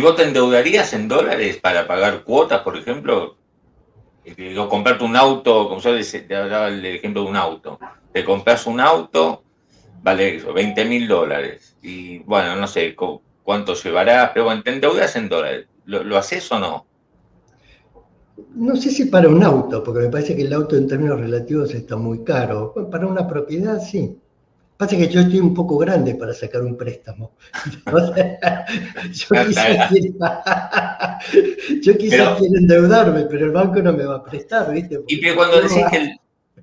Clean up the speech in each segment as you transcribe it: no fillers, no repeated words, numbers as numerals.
¿Y vos te endeudarías en dólares para pagar cuotas, por ejemplo? O comprarte un auto, como yo te hablaba el ejemplo de un auto. Te compras un auto, vale eso, $20.000. Y bueno, no sé cuánto llevarás, pero bueno, te endeudas en dólares. ¿Lo haces o no? No sé si para un auto, porque me parece que el auto en términos relativos está muy caro. Bueno, para una propiedad, sí. Pasa que yo estoy un poco grande para sacar un préstamo. O sea, yo quizás Pero, quiero endeudarme, pero el banco no me va a prestar, ¿viste? y Porque el banco no va.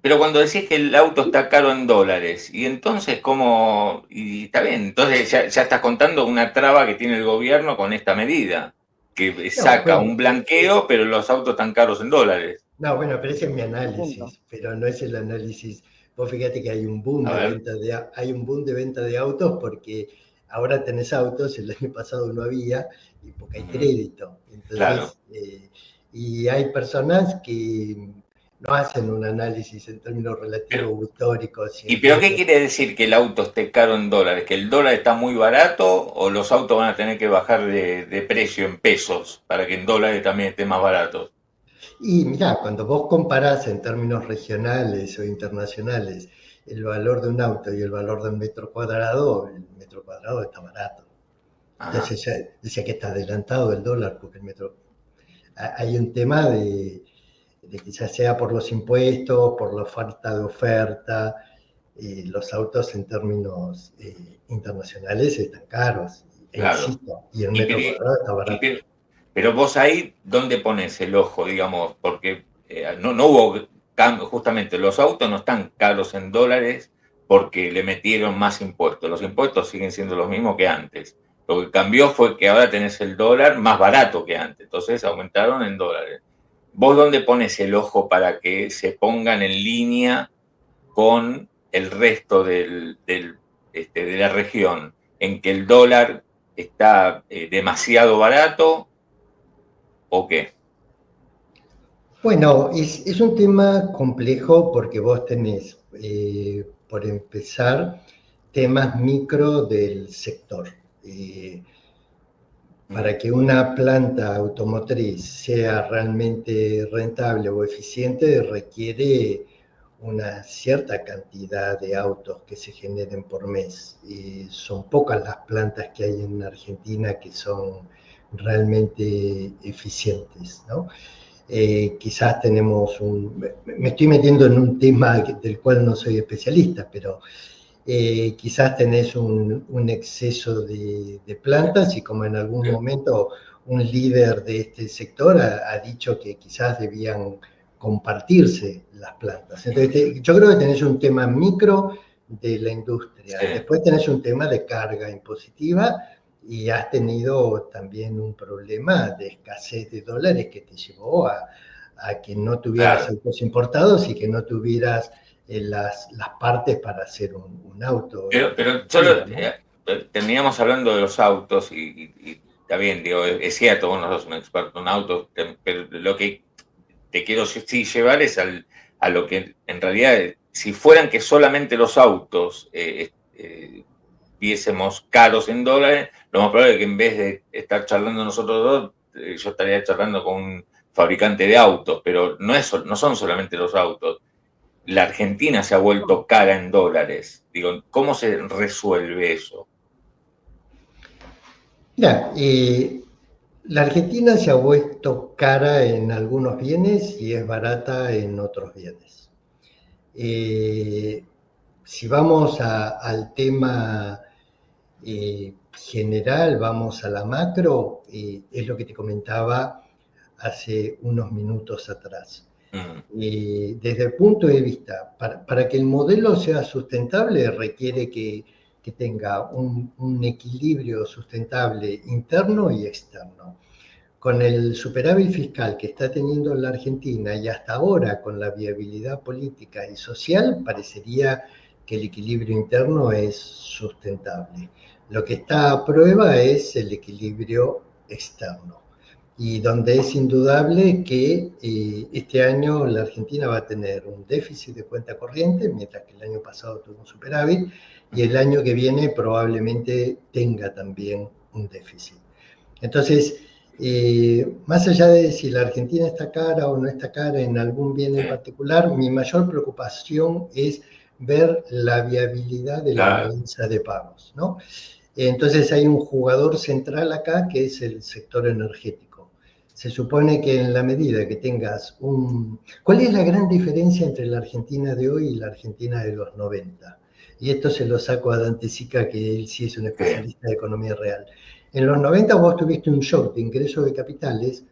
pero cuando decís que el auto está caro en dólares, y entonces cómo, y está bien, entonces ya estás contando una traba que tiene el gobierno con esta medida, que No, saca bueno, un blanqueo, pero los autos están caros en dólares. no, bueno, pero ese es mi Punto. análisis, pero no es el análisis. Vos fíjate que hay un boom A de ver, hay un boom de venta de autos porque ahora tenés autos, el año pasado no había, y porque hay crédito. claro. Entonces, y hay personas que no hacen un análisis en términos Pero, relativos o históricos y pero qué empiezan. quiere decir que el auto esté caro en dólares? ¿Que el dólar está muy barato o los autos van a tener que bajar de precio en pesos para que en dólares también estén más baratos? Y mirá, cuando vos comparás en términos regionales o internacionales el valor de un auto y el valor de un metro cuadrado, el metro cuadrado está barato. Ajá, Entonces ya decía que está adelantado el dólar porque el metro. Hay un tema de que ya sea por los impuestos, por la falta de oferta, los autos en términos internacionales están caros. E claro. insisto, y el Y, metro pe- cuadrado está y barato. pe- pero vos ahí, ¿dónde pones el ojo, digamos? Porque no hubo cambio, justamente los autos no están caros en dólares porque le metieron más impuestos. Los impuestos siguen siendo los mismos que antes. Lo que cambió fue que ahora tenés el dólar más barato que antes, entonces aumentaron en dólares. ¿Vos dónde pones el ojo para que se pongan en línea con el resto de la región, en que el dólar está demasiado barato o qué? Bueno, es un tema complejo porque vos tenés, por empezar, temas micro del sector. Eh, para que una planta automotriz sea realmente rentable o eficiente, requiere una cierta cantidad de autos que se generen por mes. Son pocas las plantas que hay en Argentina que son realmente eficientes, ¿no? Quizás tenemos me estoy metiendo en un tema del cual no soy especialista, pero quizás tenés un exceso de plantas y como en algún momento un líder de este sector ha dicho que quizás debían compartirse las plantas. Entonces, yo creo que tenés un tema micro de la industria, Sí. después tenés un tema de carga impositiva y has tenido también un problema de escasez de dólares que te llevó a que no tuvieras Claro. autos importados y que no tuvieras las partes para hacer un auto en Pero solo definitiva, ¿no? terminamos hablando de los autos y está bien, digo, es cierto, vos no sos un experto en autos, pero lo que te quiero sí llevar es a lo que en realidad, si fueran que solamente los autos viésemos caros en dólares, lo más probable es que en vez de estar charlando nosotros dos, yo estaría charlando con un fabricante de autos, pero no son solamente los autos. La Argentina se ha vuelto cara en dólares. Digo, ¿cómo se resuelve eso? Mira, la Argentina se ha vuelto cara en algunos bienes y es barata en otros bienes. Eh, si vamos al tema general, vamos a la macro, es lo que te comentaba hace unos minutos atrás. Mm, Desde el punto de vista, para que el modelo sea sustentable requiere que tenga un equilibrio sustentable interno y externo. Con el superávit fiscal que está teniendo la Argentina y hasta ahora con la viabilidad política y social, parecería que el equilibrio interno es sustentable. Lo que está a prueba es el equilibrio externo y donde es indudable que este año la Argentina va a tener un déficit de cuenta corriente, mientras que el año pasado tuvo un superávit, y el año que viene probablemente tenga también un déficit. Entonces, más allá de si la Argentina está cara o no está cara en algún bien en particular, mi mayor preocupación es ver la viabilidad de la balanza de pagos, ¿no? Entonces hay un jugador central acá que es el sector energético. Se supone que en la medida que tengas un... ¿Cuál es la gran diferencia entre la Argentina de hoy y la Argentina de los 90? Y esto se lo saco a Dante Sica, que él sí es un especialista de economía real. En los 90 vos tuviste un shock de ingreso de capitales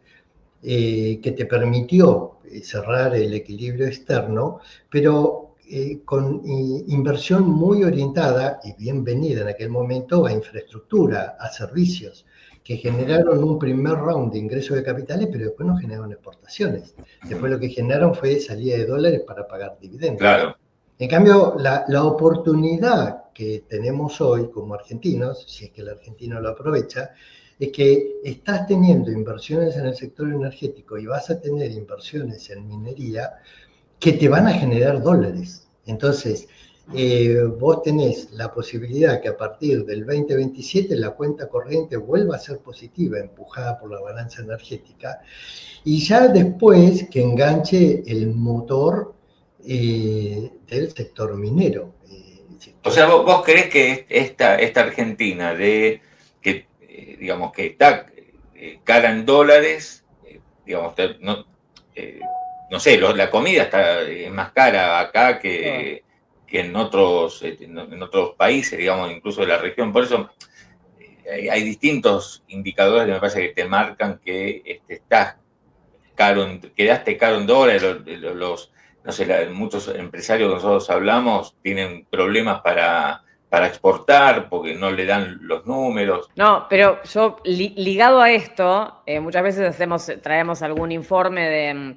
que te permitió cerrar el equilibrio externo, pero con inversión muy orientada y bienvenida en aquel momento a infraestructura, a servicios, que generaron un primer round de ingresos de capitales, pero después no generaron exportaciones. Después lo que generaron fue salida de dólares para pagar dividendos. Claro. En cambio, la oportunidad que tenemos hoy como argentinos, si es que el argentino lo aprovecha, es que estás teniendo inversiones en el sector energético y vas a tener inversiones en minería que te van a generar dólares. Entonces, vos tenés la posibilidad que a partir del 2027 la cuenta corriente vuelva a ser positiva, empujada por la balanza energética, y ya después que enganche el motor del sector minero. O sea, vos creés que esta Argentina digamos, que está cara en dólares, digamos, no sé, la comida es más cara acá que en otros países, digamos, incluso de la región. Por eso hay distintos indicadores que me parece que te marcan que estás quedaste caro en dólares. No sé, muchos empresarios que nosotros hablamos tienen problemas para exportar porque no le dan los números. No, pero yo ligado a esto, muchas veces traemos algún informe de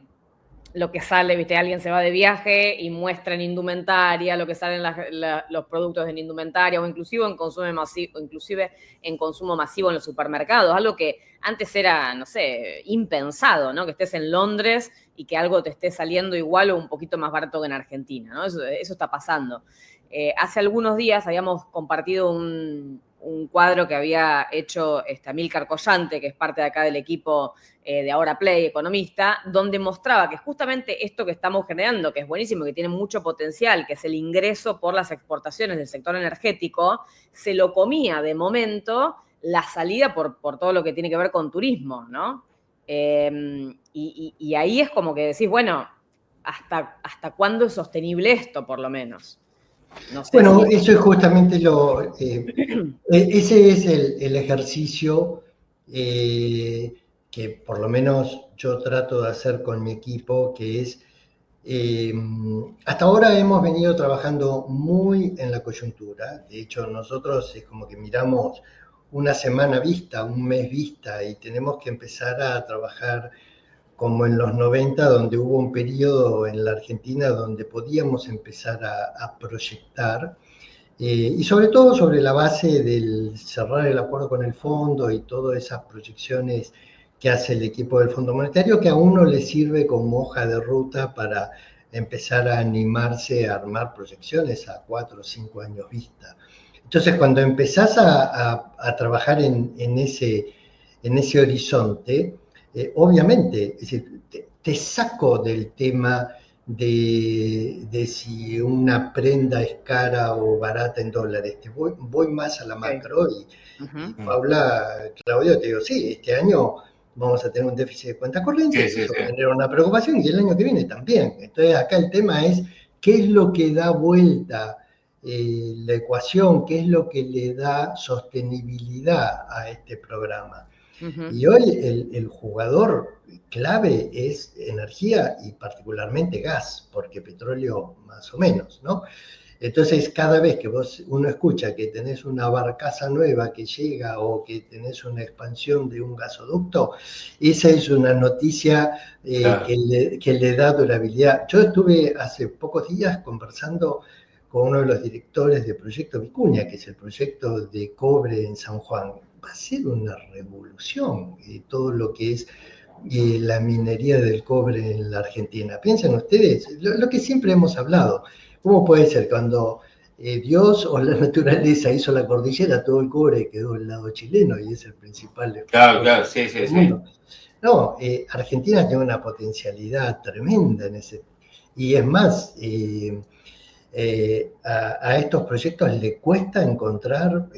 lo que sale, viste, alguien se va de viaje y muestra en indumentaria lo que salen los productos en indumentaria o inclusive en consumo masivo en los supermercados, algo que antes era, no sé, impensado, ¿no? Que estés en Londres y que algo te esté saliendo igual o un poquito más barato que en Argentina, ¿no? Eso está pasando. Hace algunos días habíamos compartido un cuadro que había hecho Amílcar Collante, que es parte de acá del equipo de Ahora Play, economista, donde mostraba que justamente esto que estamos generando, que es buenísimo, que tiene mucho potencial, que es el ingreso por las exportaciones del sector energético, se lo comía de momento la salida por todo lo que tiene que ver con turismo, ¿no? Y ahí es como que decís, bueno, ¿hasta cuándo es sostenible esto, por lo menos? No sé bueno, eso es justamente ese es el ejercicio que por lo menos yo trato de hacer con mi equipo, que es, hasta ahora hemos venido trabajando muy en la coyuntura. De hecho, nosotros es como que miramos una semana vista, un mes vista, y tenemos que empezar a trabajar como en los 90, donde hubo un periodo en la Argentina donde podíamos empezar a proyectar, y sobre todo sobre la base del cerrar el acuerdo con el fondo y todas esas proyecciones que hace el equipo del Fondo Monetario, que a uno le sirve como hoja de ruta para empezar a animarse a armar proyecciones a 4 o 5 años vista. Entonces, cuando empezás a trabajar en ese horizonte, obviamente, es decir, te saco del tema de si una prenda es cara o barata en dólares. Voy más a la macro y Paula, Claudio, te digo, sí, este año vamos a tener un déficit de cuenta corriente, eso genera una preocupación, y el año que viene también. Entonces acá el tema es qué es lo que da vuelta la ecuación, qué es lo que le da sostenibilidad a este programa. Y hoy el jugador clave es energía y particularmente gas, porque petróleo más o menos, ¿no? Entonces, cada vez que uno escucha que tenés una barcaza nueva que llega o que tenés una expansión de un gasoducto, esa es una noticia claro, que le da durabilidad. Yo estuve hace pocos días conversando con uno de los directores de Proyecto Vicuña, que es el proyecto de cobre en San Juan. Va a ser una revolución todo lo que es la minería del cobre en la Argentina. Piensen ustedes, lo que siempre hemos hablado, ¿cómo puede ser cuando Dios o la naturaleza hizo la cordillera, todo el cobre quedó del lado chileno y es el principal Claro, sí, del mundo. No, Argentina tiene una potencialidad tremenda en ese. Y es más, a estos proyectos le cuesta encontrar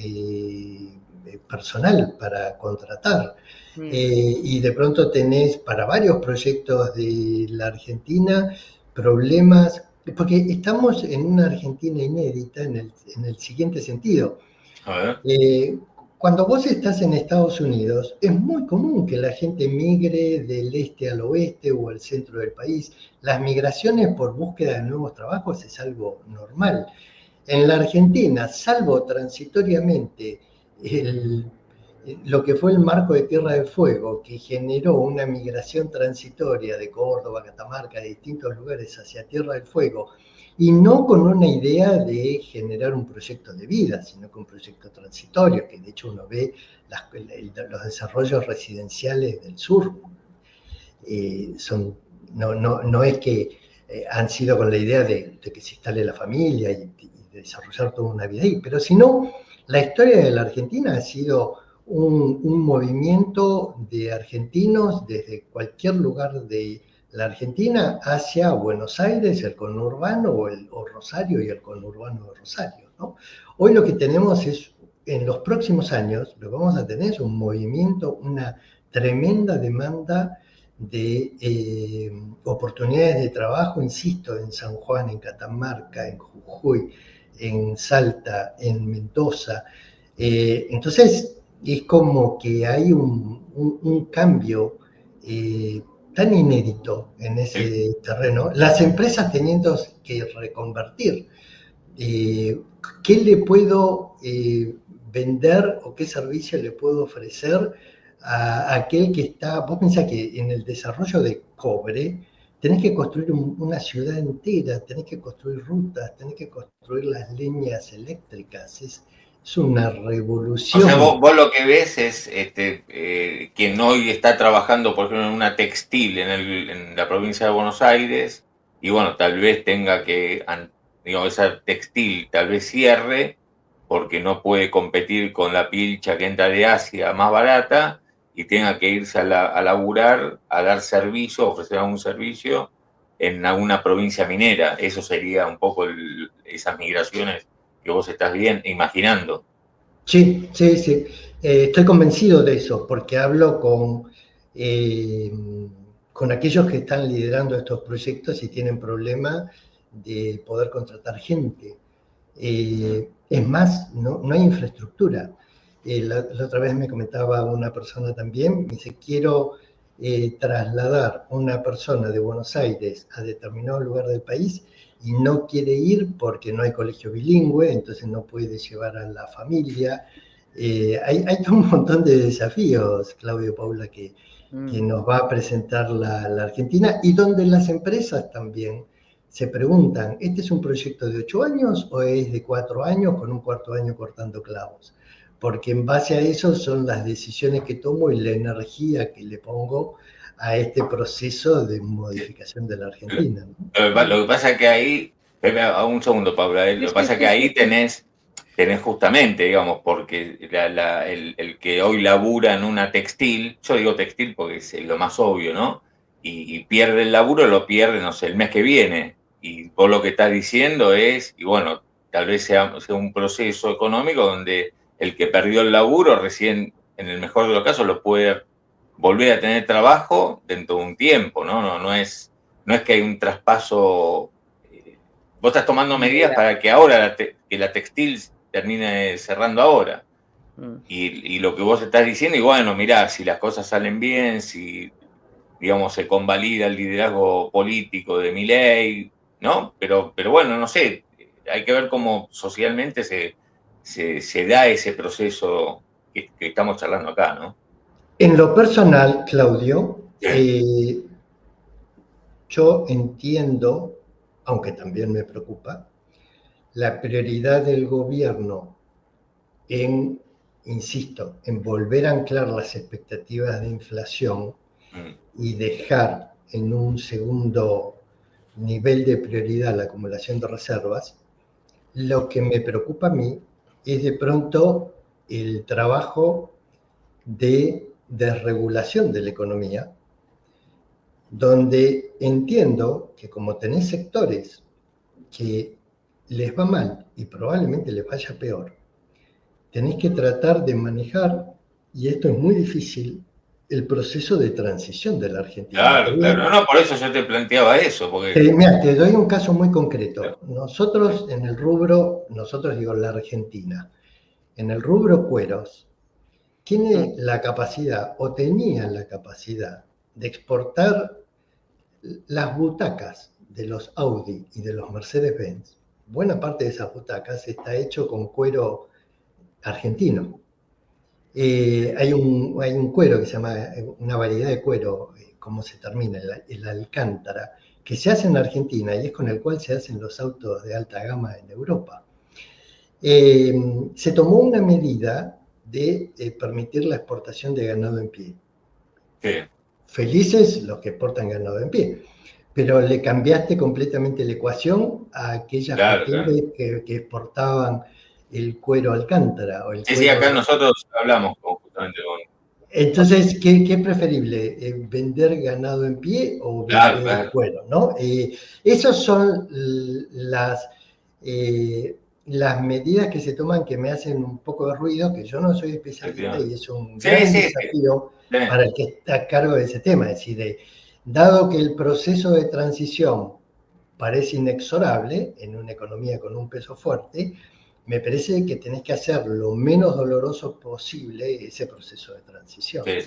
personal para contratar. Y de pronto tenés para varios proyectos de la Argentina problemas, porque estamos en una Argentina inédita en el siguiente sentido. A ver. Cuando vos estás en Estados Unidos, es muy común que la gente migre del este al oeste o al centro del país. Las migraciones por búsqueda de nuevos trabajos es algo normal. En la Argentina, salvo transitoriamente lo que fue el marco de Tierra del Fuego, que generó una migración transitoria de Córdoba, Catamarca, de distintos lugares hacia Tierra del Fuego, y no con una idea de generar un proyecto de vida, sino con un proyecto transitorio, que de hecho uno ve los desarrollos residenciales del sur. No es que han sido con la idea de que se instale la familia y desarrollar toda una vida ahí, pero sino la historia de la Argentina ha sido un movimiento de argentinos desde cualquier lugar de la Argentina hacia Buenos Aires, el conurbano, o Rosario y el conurbano de Rosario, ¿no? Hoy lo que tenemos es, en los próximos años, lo que vamos a tener es un movimiento, una tremenda demanda de oportunidades de trabajo, insisto, en San Juan, en Catamarca, en Jujuy, en Salta, en Mendoza. Entonces, es como que hay un cambio tan inédito en ese terreno, las empresas teniendo que reconvertir. ¿Qué le puedo vender o qué servicio le puedo ofrecer a aquel que está? Vos pensás que en el desarrollo de cobre tenés que construir una ciudad entera, tenés que construir rutas, tenés que construir las líneas eléctricas, es una revolución. O sea, vos lo que ves es quien hoy está trabajando, por ejemplo, en una textil en la provincia de Buenos Aires, y bueno, tal vez tenga que, digamos, esa textil tal vez cierre, porque no puede competir con la pilcha que entra de Asia más barata, y tenga que irse a laburar, a dar servicio, ofrecer algún servicio en alguna provincia minera. Eso sería un poco esas migraciones que vos estás bien imaginando. Sí. Estoy convencido de eso, porque hablo con aquellos que están liderando estos proyectos y tienen problemas de poder contratar gente. Es más, no hay infraestructura. La otra vez me comentaba una persona también, me dice, quiero trasladar una persona de Buenos Aires a determinado lugar del país y no quiere ir porque no hay colegio bilingüe, entonces no puede llevar a la familia. Hay un montón de desafíos, Claudio, Paula, que nos va a presentar la Argentina, y donde las empresas también se preguntan, ¿este es un proyecto de 8 años o es de 4 años con un cuarto año cortando clavos? Porque en base a eso son las decisiones que tomo y la energía que le pongo a este proceso de modificación de la Argentina, ¿no? Lo que pasa es que ahí, un segundo, Paula, lo que pasa es que ahí tenés justamente, digamos, porque el que hoy labura en una textil, yo digo textil porque es lo más obvio, ¿no? Y pierde el laburo, lo pierde, no sé, el mes que viene. Y vos lo que estás diciendo es, y bueno, tal vez sea un proceso económico donde el que perdió el laburo recién, en el mejor de los casos, lo puede volver a tener trabajo dentro de un tiempo, ¿no? No es que hay un traspaso. Vos estás tomando medidas para que ahora que la textil termine cerrando ahora. Y lo que vos estás diciendo, y bueno, mirá, si las cosas salen bien, si, digamos, se convalida el liderazgo político de Milei, ¿no? Pero bueno, no sé, hay que ver cómo socialmente se da ese proceso que estamos charlando acá, ¿no? En lo personal, Claudio, yo entiendo, aunque también me preocupa, la prioridad del gobierno en, insisto, en volver a anclar las expectativas de inflación y dejar en un segundo nivel de prioridad la acumulación de reservas, Lo que me preocupa a mí es de pronto el trabajo de desregulación de la economía, donde entiendo que como tenés sectores que les va mal y probablemente les vaya peor, tenés que tratar de manejar, y esto es muy difícil, el proceso de transición de la Argentina. Claro. No, por eso yo te planteaba eso. Porque... Mira, te doy un caso muy concreto. Nosotros en el rubro, digo la Argentina, en el rubro cueros, tiene la capacidad o tenía la capacidad de exportar las butacas de los Audi y de los Mercedes-Benz. Buena parte de esas butacas está hecho con cuero argentino. Hay un cuero que se llama, una variedad de cuero, ¿cómo se termina? El alcántara, que se hace en Argentina y es con el cual se hacen los autos de alta gama en Europa. Se tomó una medida de permitir la exportación de ganado en pie. Sí. Felices los que exportan ganado en pie, pero le cambiaste completamente la ecuación a aquellas patentes que exportaban el cuero alcántara. O el cuero... Sí, acá nosotros hablamos justamente con... Entonces, ¿qué es preferible? ¿Vender ganado en pie o vender cuero? ¿No? Esas son las medidas que se toman que me hacen un poco de ruido, que yo no soy especialista y es un gran desafío para el que está a cargo de ese tema. Es decir, dado que el proceso de transición parece inexorable en una economía con un peso fuerte, me parece que tenés que hacer lo menos doloroso posible ese proceso de transición. Sí.